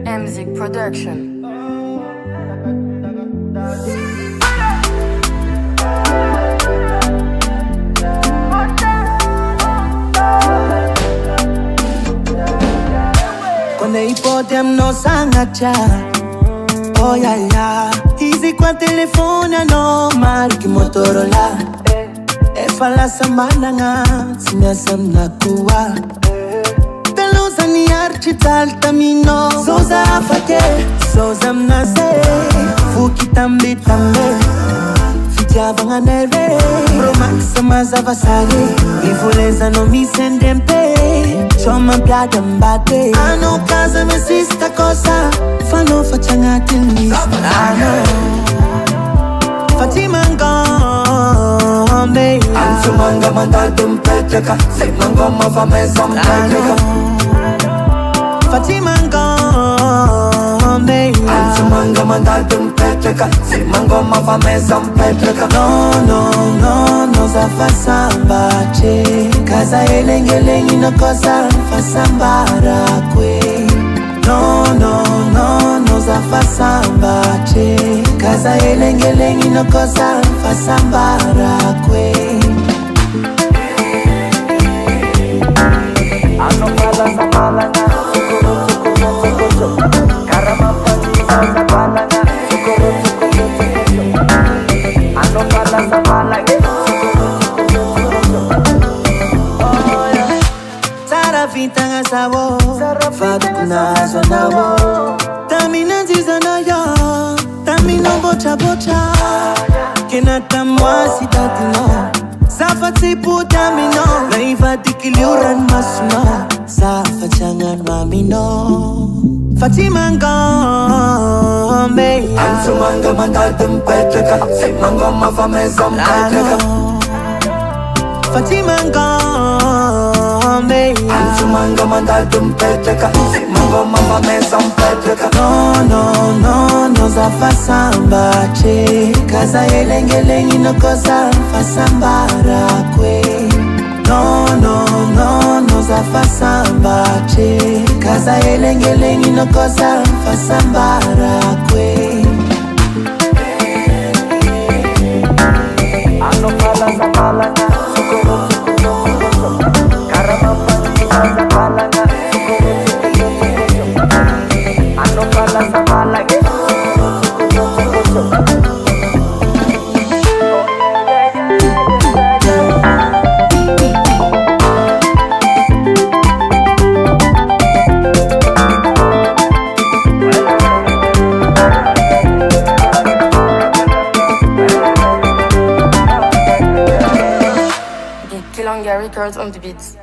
Music production. Quando ipo dem no sangacha. Oh yeah yeah. Easy kwa telefone normal ki Motorola. E fala samana nga sinasam na kuwa. Talusa ni archi taltamino. Soza afake, soza mnase. Fuki tambi tambe. Fijava nga nere. Romax mazava sage. Influenza no mi sendempe. Choma piada mbate. Ano casa me sista cosa. Fano faccianga tilmis. Ano Fatima ngombe. Ansu manga mandal tumpeteka. Se mango mava mesa mpeteka. Fatima ngombe. Ansu manga mandal tumpeteka. Se mango mava mesa mpeteka. No za fasamba che. Kaza elengelengi no kosa fasambara kwe. No za fasamba che. Kaza elengelengi no kosa fasambara kwe. Ano pala sa pala na. Sukuro Karamapalisa sa pala na. Sukuro Ano pala sa pala na. Sara vita nga sawo. Fado kuna zona wo. Tamina zizana ya. Tamina bocha bocha. Kenata mwasi tatino. Safati puta mino. Naifati kiliuran masno. Safa changan mamino. Fatima ngombe. Ansu manga mandal tumpeteka. Se mango mava mesa mpeteka. Fatima ngombe. Ansu manga mandal tumpeteka. Se mango mava mesa mpeteka. No za fasamba che. Kaza elengelengi no kosa fasambara kwe. No za fasamba che. Kaza elengelengi no kosa fasambara kwe. Ano pala sa pala na. Sukuro Karamapalisa sa pala na. Sukuro Ano pala sa pala na. Kilonga Records on the beats.